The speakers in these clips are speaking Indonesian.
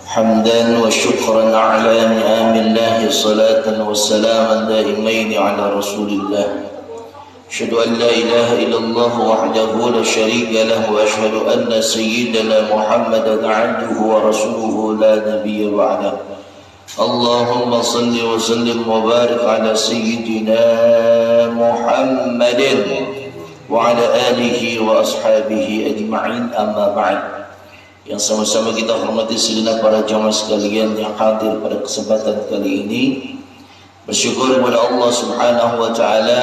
حمدا وشكرا على نعم الله صلاة وسلاما دائمين على رسول الله أشهد أن لا إله إلا الله وحده لا شريك له وأشهد أن سيدنا محمدا عبده ورسوله لا نبي بعده اللهم صل وسلم وبارك على سيدنا محمد وعلى آله وأصحابه أجمعين أما بعد. Yang sama-sama kita hormati segenap para jamaah sekalian yang hadir pada kesempatan kali ini. Bersyukur kepada Allah Subhanahu wa taala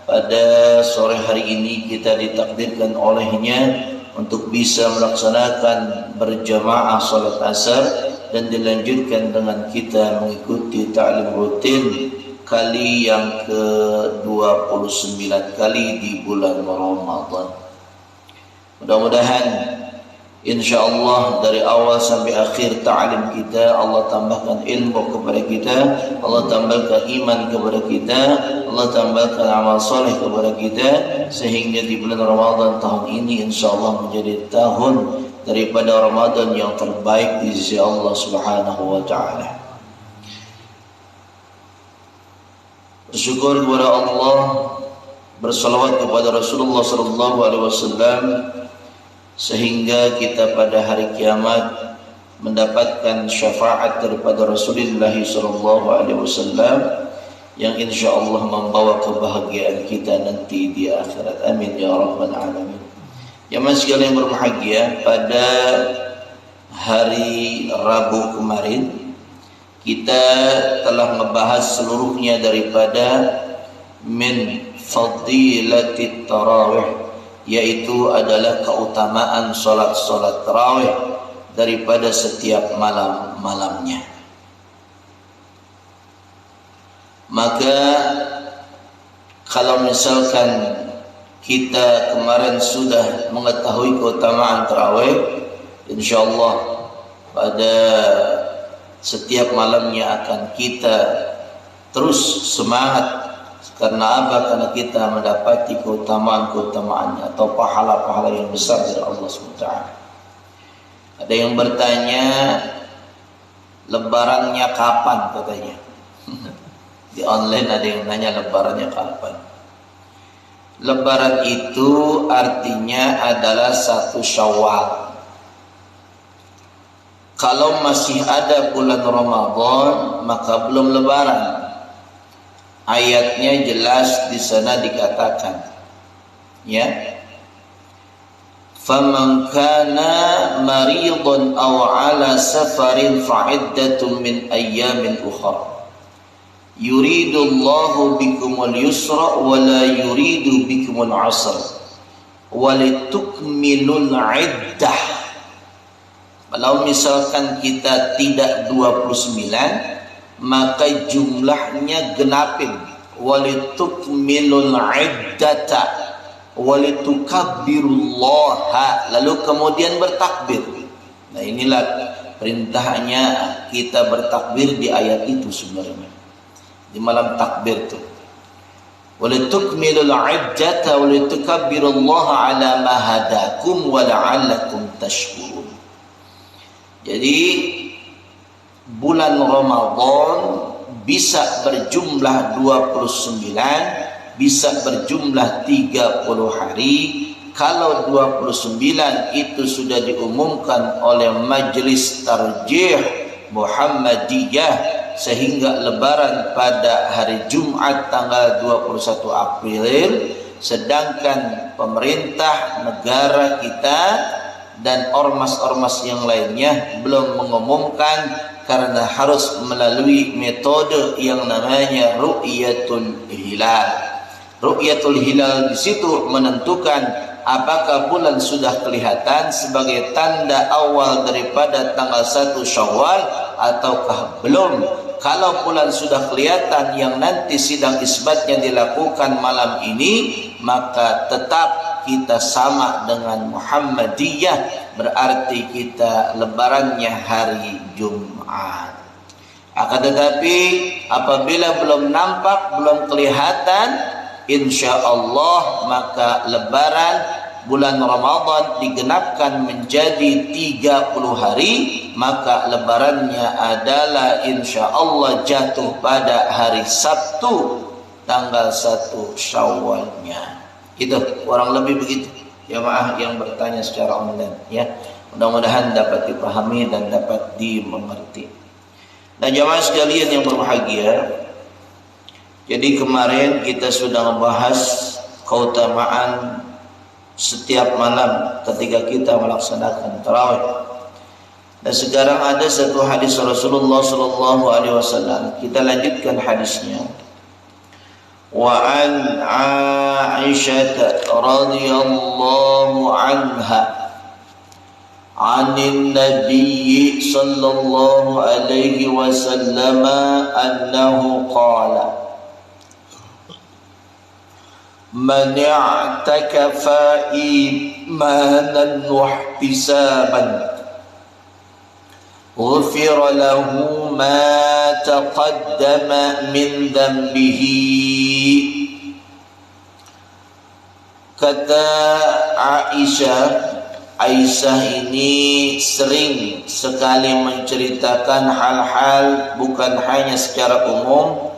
pada sore hari ini kita ditakdirkan olehnya untuk bisa melaksanakan berjamaah salat asar dan dilanjutkan dengan kita mengikuti ta'lim rutin kali yang ke-29 kali di bulan Ramadan. Mudah-mudahan insyaallah dari awal sampai akhir ta'lim kita Allah tambahkan ilmu kepada kita, Allah tambahkan iman kepada kita, Allah tambahkan amal soleh kepada kita, sehingga di bulan Ramadan tahun ini insyaallah menjadi tahun daripada Ramadan yang terbaik di sisi Allah Subhanahu wa taala. Bersyukur kepada Allah, bersalawat kepada Rasulullah sallallahu alaihi wasallam sehingga kita pada hari kiamat mendapatkan syafaat daripada Rasulullah sallallahu alaihi wasallam yang insyaallah membawa kebahagiaan kita nanti di akhirat. Amin ya rabbal alamin. Jemaah sekalian yang berbahagia, pada hari Rabu kemarin kita telah membahas seluruhnya daripada min fadilatit tarawih, yaitu adalah keutamaan solat-solat tarawih daripada setiap malam-malamnya. Maka kalau misalkan kita kemarin sudah mengetahui keutamaan tarawih, insyaallah pada setiap malamnya akan kita terus semangat. Karena apa? Karena kita mendapati keutamaan-keutamaannya atau pahala-pahala yang besar dari Allah SWT. Ada yang bertanya, lebarannya kapan katanya? Di online ada yang nanya lebarannya kapan. Lebaran itu artinya adalah 1 Syawal. Kalau masih ada bulan Ramadan maka belum lebaran. Ayatnya jelas di sana dikatakan, ya. Faman kana maridan aw ala safarin fa'iddatun min ayyamin ukhra. Yuridullahu bikumul yusra wa la yuridu bikumul 'usra. Wa litukmilul 'iddah. Kalau misalkan kita tidak 29, maka jumlahnya genapin. Walitukmilul iddata walitukabbirullaha, lalu kemudian bertakbir. Nah, inilah perintahnya kita bertakbir di ayat itu sebenarnya, di malam takbir itu. Walitukmilul iddata walitukabbirullaha ala ma hadakum wa la'allakum tashkurun. Jadi bulan Ramadan bisa berjumlah 29, bisa berjumlah 30 hari. Kalau 29 itu sudah diumumkan oleh Majelis Tarjih Muhammadiyah, sehingga lebaran pada hari Jumat tanggal 21 April, sedangkan pemerintah negara kita dan ormas-ormas yang lainnya belum mengumumkan, karena harus melalui metode yang namanya ru'yatul hilal. Ru'yatul hilal di situ menentukan apakah bulan sudah kelihatan sebagai tanda awal daripada tanggal 1 Syawal ataukah belum. Kalau bulan sudah kelihatan yang nanti sidang isbatnya dilakukan malam ini, maka tetap kita sama dengan Muhammadiyah, berarti kita lebarannya hari Jumat. Akan tetapi apabila belum nampak, belum kelihatan, insya Allah maka lebaran bulan Ramadan digenapkan menjadi 30 hari, maka lebarannya adalah insya Allah jatuh pada hari Sabtu tanggal 1 Syawalnya. Itu kurang lebih begitu jamaah yang bertanya secara online ya. Mudah-mudahan dapat dipahami dan dapat dimengerti. Nah jamaah sekalian yang berbahagia, jadi kemarin kita sudah membahas keutamaan setiap malam ketika kita melaksanakan tarawih. Dan sekarang ada satu hadis Rasulullah sallallahu alaihi wasallam. Kita lanjutkan hadisnya. Wa an Aisyah radhiyallahu anha 'anil nabiy sallallahu alaihi wasallam annahu qala Man i'takafa imanan wa ihtisaban ghufira lahu ma taqaddama min dhanbihi. Kata Aisyah ini sering sekali menceritakan hal-hal bukan hanya secara umum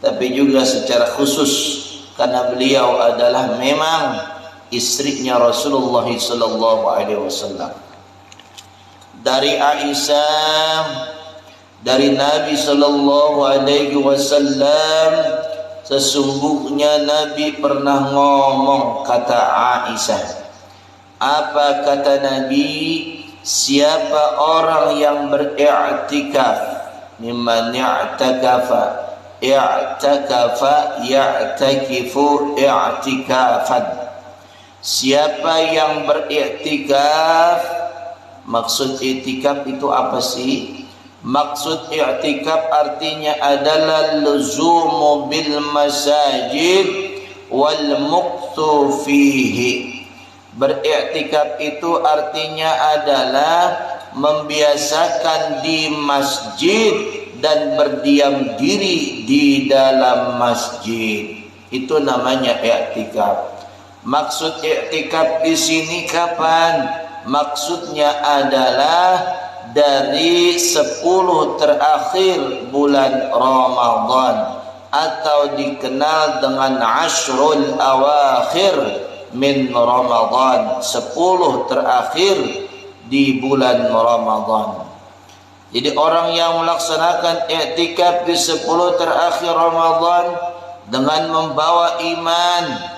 tapi juga secara khusus, karena beliau adalah memang istrinya Rasulullah sallallahu alaihi wasallam. Dari Aisyah, dari Nabi sallallahu alaihi wasallam, sesungguhnya Nabi pernah ngomong, kata Aisyah. Apa kata Nabi? Siapa orang yang beriktikaf, mimman i'takafa, i'takafa ya'takifu i'tikafan. Siapa yang beriktikaf, maksud i'tikaf itu apa sih? Maksud i'tikaf artinya adalah luzumu bil masajid wal muqtu fihi. Beriktikaf itu artinya adalah membiasakan di masjid dan berdiam diri di dalam masjid. Itu namanya i'tikaf. Maksud i'tikaf di sini kapan? Maksudnya adalah dari 10 terakhir bulan Ramadan, atau dikenal dengan Ashrul Awakhir min Ramadan, 10 terakhir di bulan Ramadan. Jadi orang yang melaksanakan i'tikaf di 10 terakhir Ramadan dengan membawa iman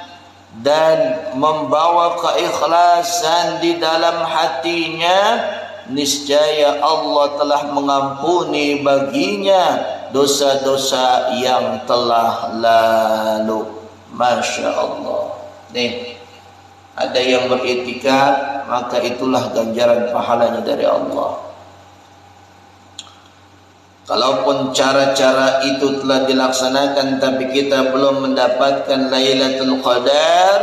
dan membawa keikhlasan di dalam hatinya, niscaya Allah telah mengampuni baginya dosa-dosa yang telah lalu. Masya Allah. Nih, ada yang beriktikaf, maka itulah ganjaran pahalanya dari Allah. Kalaupun cara-cara itu telah dilaksanakan tapi kita belum mendapatkan Lailatul Qadar,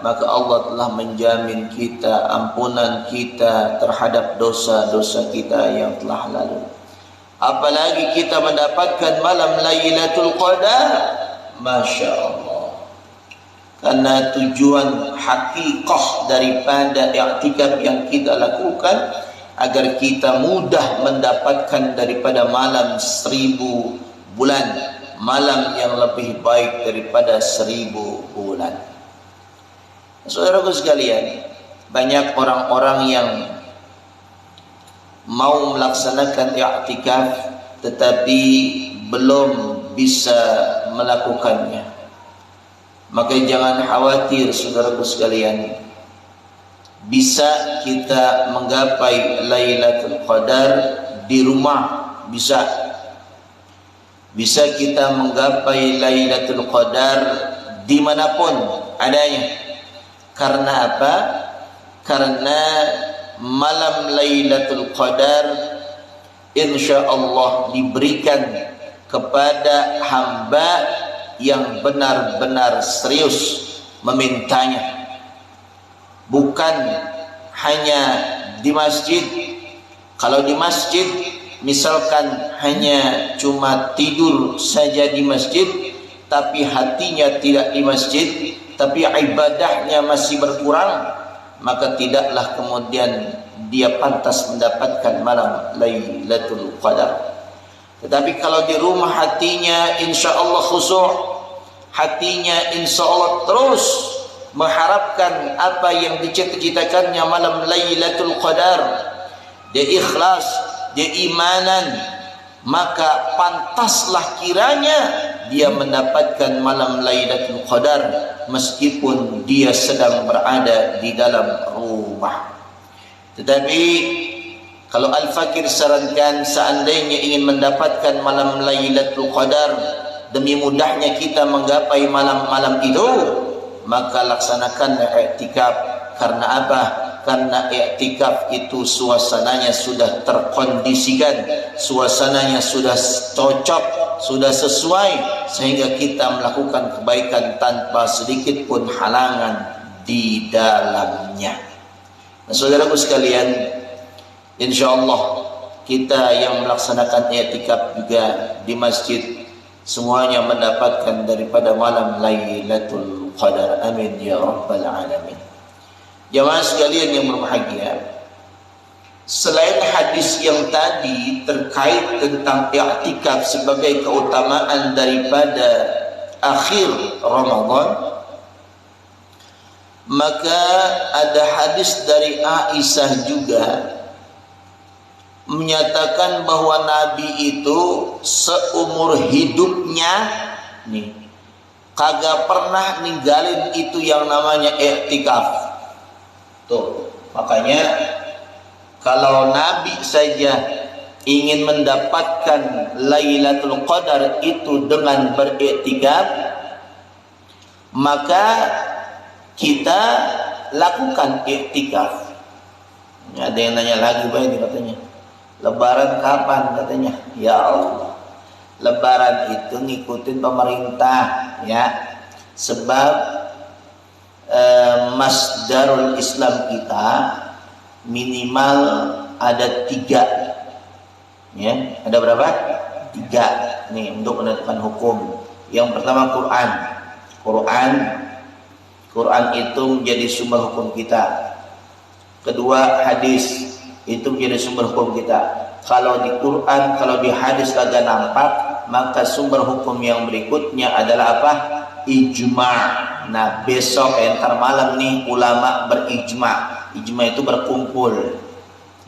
maka Allah telah menjamin kita ampunan kita terhadap dosa-dosa kita yang telah lalu. Apalagi kita mendapatkan malam Lailatul Qadar, Masya Allah. Karena tujuan hakikah daripada i'tikaf yang kita lakukan agar kita mudah mendapatkan daripada malam 1000 bulan, malam yang lebih baik daripada 1000 bulan. Saudaraku sekalian, banyak orang-orang yang mau melaksanakan i'tikaf tetapi belum bisa melakukannya. Maka jangan khawatir saudaraku sekalian, bisa kita menggapai Lailatul Qadar di rumah, bisa kita menggapai Lailatul Qadar dimanapun adanya. Karena apa? Karena malam Lailatul Qadar insya Allah diberikan kepada hamba yang benar-benar serius memintanya. Bukan hanya di masjid. Kalau di masjid misalkan hanya cuma tidur saja di masjid, tapi hatinya tidak di masjid, tapi ibadahnya masih berkurang, maka tidaklah kemudian dia pantas mendapatkan malam Lailatul Qadar. Tetapi kalau di rumah hatinya insya Allah khusyuk, hatinya insya Allah terus mengharapkan apa yang dicita-citakannya malam Lailatul Qadar, dia ikhlas, dia imanan, maka pantaslah kiranya dia mendapatkan malam Lailatul Qadar meskipun dia sedang berada di dalam rumah. Tetapi kalau Al-Fakir sarankan, seandainya ingin mendapatkan malam Lailatul Qadar demi mudahnya kita menggapai malam-malam itu, maka laksanakan i'tikaf. Karena apa? Karena i'tikaf itu suasananya sudah terkondisikan, suasananya sudah cocok, sudah sesuai, sehingga kita melakukan kebaikan tanpa sedikit pun halangan di dalamnya. Nah, saudaraku sekalian, insyaallah kita yang melaksanakan i'tikaf juga di masjid semuanya mendapatkan daripada malam Lailatul Qadar. Amin ya rabbal alamin. Jamaah sekalian yang berbahagia, selain hadis yang tadi terkait tentang i'tikaf sebagai keutamaan daripada akhir Ramadan, maka ada hadis dari Aisyah juga menyatakan bahwa Nabi itu seumur hidupnya nih kagak pernah ninggalin itu yang namanya i'tikaf. Tuh, makanya kalau Nabi saja ingin mendapatkan Lailatul Qadar itu dengan beriktikaf, maka kita lakukan iktikaf. Ada yang nanya lagi ini katanya, Lebaran kapan katanya? Ya Allah, Lebaran itu ngikutin pemerintah ya, sebab masdarul Islam kita minimal ada 3 ya. Ada berapa? 3 nih untuk menentukan hukum. Yang pertama Quran itu menjadi sumber hukum kita. Kedua hadis, itu menjadi sumber hukum kita. Kalau di Quran, kalau di hadis agak nampak, maka sumber hukum yang berikutnya adalah apa? Ijma'. Nah, besok entar malam nih ulama berijma'. Ijma' itu berkumpul.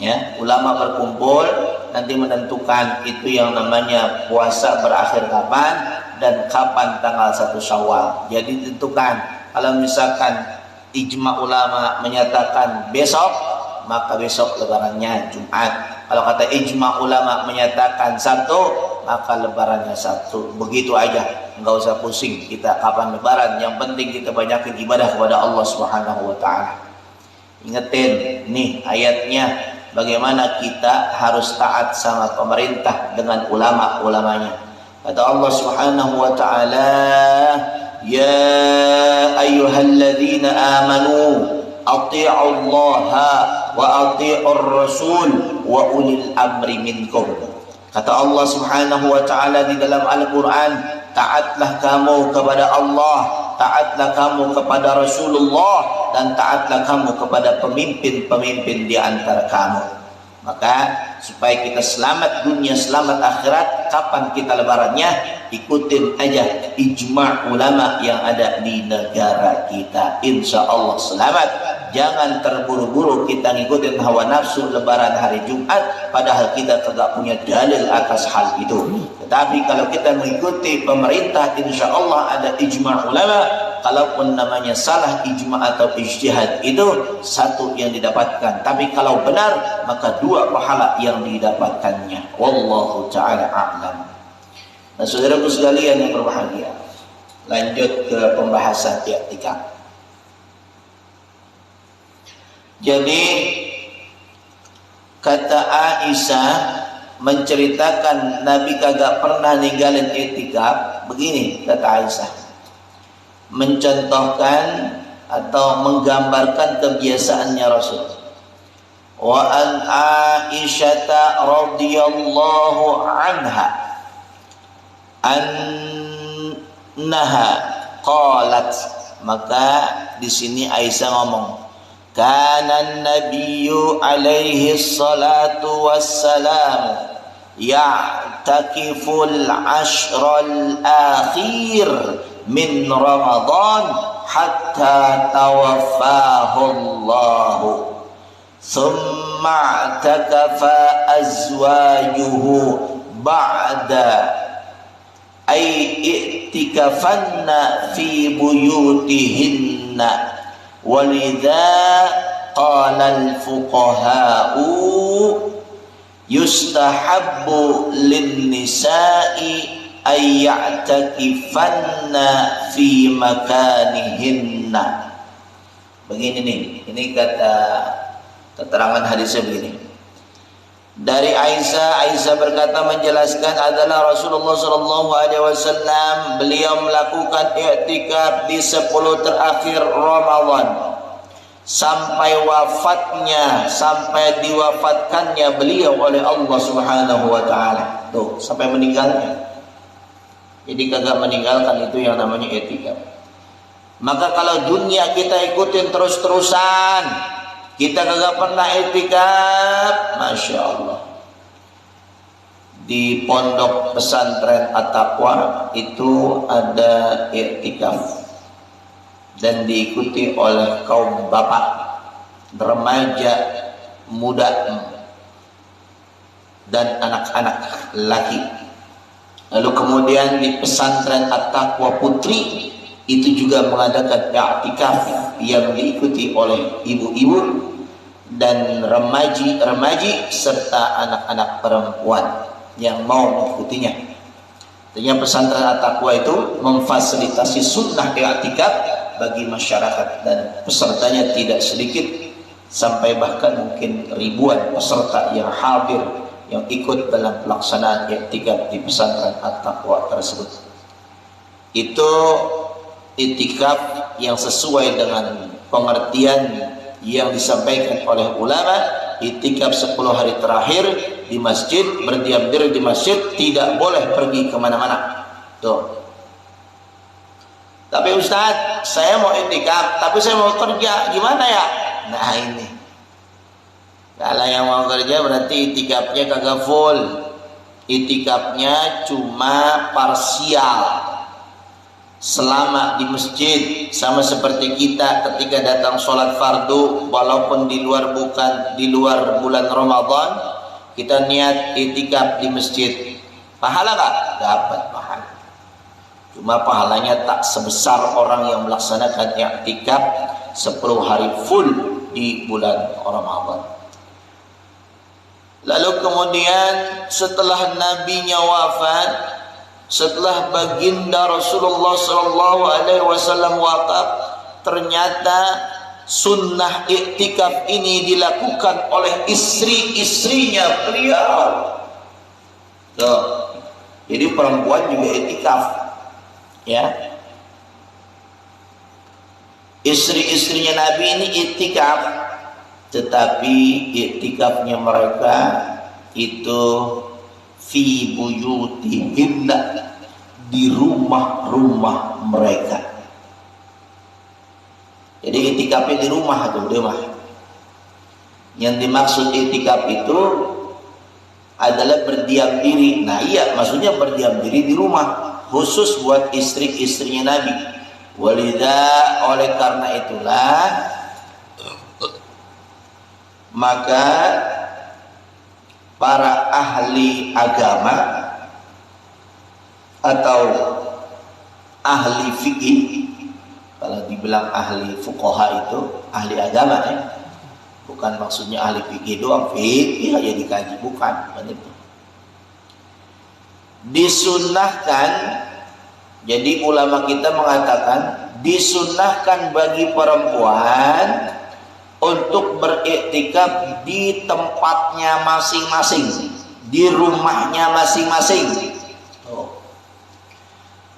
Ya, ulama berkumpul nanti menentukan itu yang namanya puasa berakhir kapan dan kapan tanggal 1 Syawal. Jadi ditentukan. Kalau misalkan ijma' ulama menyatakan besok, maka besok lebarannya Jumat. Kalau kata ijma' ulama menyatakan Sabtu, maka lebarannya Sabtu. Begitu aja, enggak usah pusing kita kapan lebaran. Yang penting kita banyakin ibadah kepada Allah Subhanahu wa taala. Ingetin nih ayatnya, bagaimana kita harus taat sama pemerintah dengan ulama-ulamanya. Kata Allah Subhanahu wa taala, ya ayyuhalladzina amanu ati'u Allah wa ati'ur rasul wa ulil amri minkum. Kata Allah Subhanahu wa taala di dalam Al-Qur'an, taatlah kamu kepada Allah, taatlah kamu kepada Rasulullah, dan taatlah kamu kepada pemimpin-pemimpin di antara kamu. Maka supaya kita selamat dunia, selamat akhirat, kapan kita lebarannya? Ikutin aja ijma' ulama yang ada di negara kita. Insya Allah selamat. Jangan terburu-buru kita ngikutin hawa nafsu lebaran hari Jumat, padahal kita tidak punya dalil atas hal itu. Tetapi kalau kita mengikuti pemerintah, insya Allah ada ijma' ulama. Kalaupun namanya salah ijma' atau ijtihad, itu satu yang didapatkan. Tapi kalau benar, maka 2 pahala yang didapatkannya. Wallahu ta'ala a'lam. Nah, saudaraku sekalian yang berbahagia, lanjut ke pembahasan i'tikaf. Jadi kata Aisyah menceritakan Nabi kagak pernah ninggalin i'tikaf. Begini kata Aisyah, mencontohkan atau menggambarkan kebiasaannya Rasul. Wa an Aisyata radhiyallahu anha annaha qalat. Maka di sini Aisyah ngomong, Kana an-nabiyyu alaihi salatu wassalam ya'takiful ashral akhir min Ramadan hatta tawaffahu Allah. Thumma i'takafa azwajuhu ba'da ay i'tikafanna fi buyutihinna. Walidha qala al-fuqaha'u yustahabbu lin-nisa'i ay ya'takifanna fi makanihinna. Begini nih, ini kata keterangan hadisnya begini. Dari Aisyah berkata menjelaskan adalah Rasulullah SAW beliau melakukan i'tikaf di 10 terakhir Ramadan sampai wafatnya, sampai diwafatkannya beliau oleh Allah Subhanahu wa taala. Tuh, sampai meninggalnya. Jadi kagak meninggalkan itu yang namanya i'tikaf. Maka kalau dunia kita ikutin terus-terusan, kita kagak pernah i'tikaf, Masya Allah. Di pondok pesantren At-Taqwa itu ada i'tikaf dan diikuti oleh kaum bapak, remaja, muda, dan anak-anak laki. Lalu kemudian di pesantren At-Taqwa Putri itu juga mengadakan i'tikaf yang diikuti oleh ibu-ibu dan remaji serta anak-anak perempuan yang mau mengikutinya. Tentunya pesantren At-Taqwa itu memfasilitasi sunnah i'tikaf bagi masyarakat dan pesertanya tidak sedikit, sampai bahkan mungkin ribuan peserta yang hadir yang ikut dalam pelaksanaan i'tikaf di pesantren At-Taqwa tersebut. Itu i'tikaf yang sesuai dengan pengertian yang disampaikan oleh ulama. I'tikaf 10 hari terakhir di masjid, berdiam diri di masjid, tidak boleh pergi kemana-mana. Tuh. Tapi Ustadz, saya mau i'tikaf, tapi saya mau kerja, gimana ya? Nah ini, kalau yang mau kerja berarti i'tikafnya kagak full, i'tikafnya cuma parsial. Selama di masjid, sama seperti kita ketika datang sholat fardu, walaupun di luar bulan Ramadan, kita niat i'tikaf di masjid, pahala nggak? Dapat pahala. Cuma pahalanya tak sebesar orang yang melaksanakan i'tikaf 10 hari full di bulan Ramadan. Lalu kemudian setelah nabinya wafat, setelah baginda Rasulullah SAW wafat, ternyata sunnah i'tikaf ini dilakukan oleh istri-istrinya beliau. Tuh. Jadi perempuan juga i'tikaf, ya. Istri-istrinya Nabi ini i'tikaf, tetapi i'tikafnya mereka itu fi buyutihinna, di rumah-rumah mereka. Jadi i'tikafnya di rumah atau di rumah. Yang dimaksud i'tikaf itu adalah berdiam diri. Nah iya, maksudnya berdiam diri di rumah, khusus buat istri-istrinya Nabi. Walidha, oleh karena itulah maka para ahli agama atau ahli fikih, kalau dibilang ahli fuqaha itu ahli agama ya, bukan maksudnya ahli fikih doang, fikih aja dikaji, bukan itu. Disunnahkan, jadi ulama kita mengatakan disunnahkan bagi perempuan untuk beriktikaf di tempatnya masing-masing, di rumahnya masing-masing.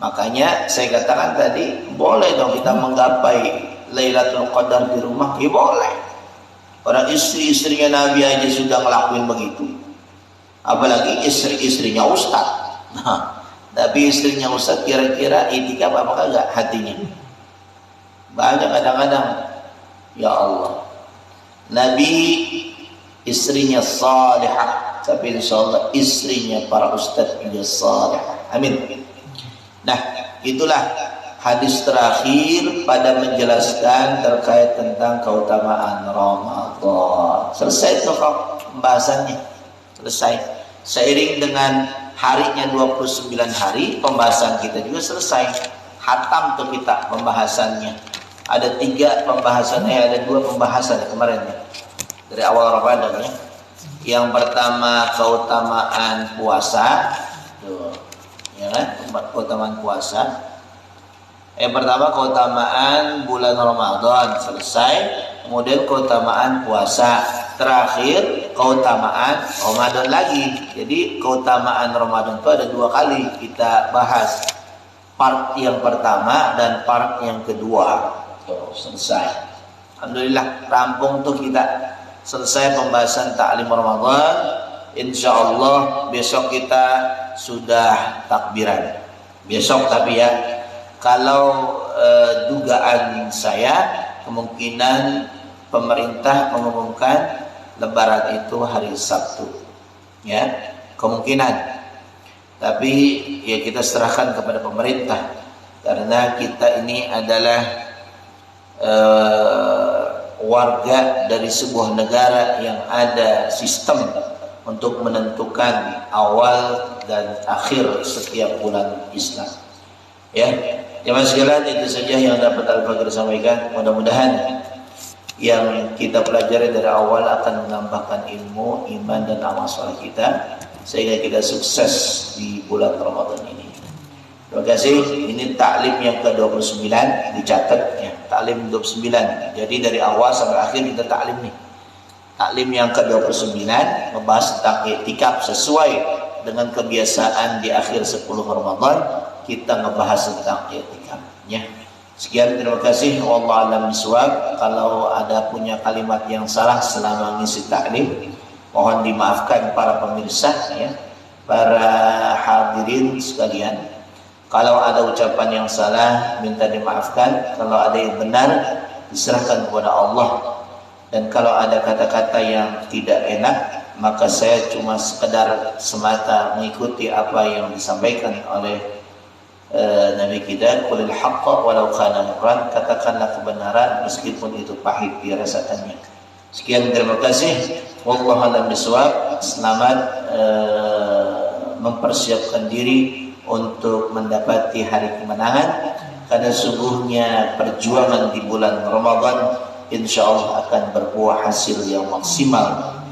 Makanya saya katakan tadi, boleh dong kita menggapai Lailatul Qadar di rumah, ya boleh. Orang istri-istrinya Nabi aja sudah ngelakuin begitu, apalagi istri-istrinya Ustaz. Nah, tapi istrinya Ustaz kira-kira i'tikaf apa kagak hatinya? Banyak kadang-kadang, ya Allah, Nabi istrinya salihah, tapi insyaallah istrinya para ustadz juga salihah. Amin. Nah, itulah hadis terakhir pada menjelaskan terkait tentang keutamaan Ramadan. Selesai tuh pembahasannya. Selesai. Seiring dengan harinya 29 hari, pembahasan kita juga selesai. Hatam tuh kita pembahasannya. Ada 3 pembahasan, ada 2 pembahasan kemarin ya. Dari awal Ramadan ya. Yang pertama keutamaan puasa. Tuh. Ya kan? Keutamaan puasa. Yang pertama keutamaan bulan Ramadan selesai, kemudian keutamaan puasa, terakhir keutamaan Ramadan lagi. Jadi keutamaan Ramadan itu ada 2 kali kita bahas, part yang pertama dan part yang kedua. Tuh, selesai. Alhamdulillah rampung tuh kita, selesai pembahasan taklim Ramadan. Insyaallah besok kita sudah takbiran. Besok tapi ya, kalau dugaan saya kemungkinan pemerintah mengumumkan Lebaran itu hari Sabtu, ya kemungkinan. Tapi ya kita serahkan kepada pemerintah, karena kita ini adalah warga dari sebuah negara yang ada sistem untuk menentukan awal dan akhir setiap bulan Islam. Ya, jemaah sekalian, itu saja yang dapat Al-Fakir sampaikan. Mudah-mudahan yang kita pelajari dari awal akan menambahkan ilmu, iman dan amal soleh kita, sehingga kita sukses di bulan Ramadan ini. Terima kasih. Ini taklim yang ke-29, dicatat ya, taklim 29. Jadi dari awal sampai akhir kita taklim nih. Taklim yang ke-29 membahas tentang i'tikaf sesuai dengan kebiasaan di akhir 10 Ramadan. Kita ngebahas tentang i'tikaf ya. Sekian, terima kasih. Wallahu a'lam bishawab. Kalau ada punya kalimat yang salah selama ngisi taklim, mohon dimaafkan para pemirsa ya, para hadirin sekalian. Kalau ada ucapan yang salah, minta dimaafkan. Kalau ada yang benar, diserahkan kepada Allah. Dan kalau ada kata-kata yang tidak enak, maka saya cuma sekedar semata mengikuti apa yang disampaikan oleh Nabi kita, qulil haqqa walau kana murran, katakanlah kebenaran meskipun itu pahit dirasakannya. Sekian, terima kasih. Wallahu a'lam bishawab. Selamat mempersiapkan diri untuk mendapati hari kemenangan, karena sungguhnya perjuangan di bulan Ramadan insyaallah akan berbuah hasil yang maksimal.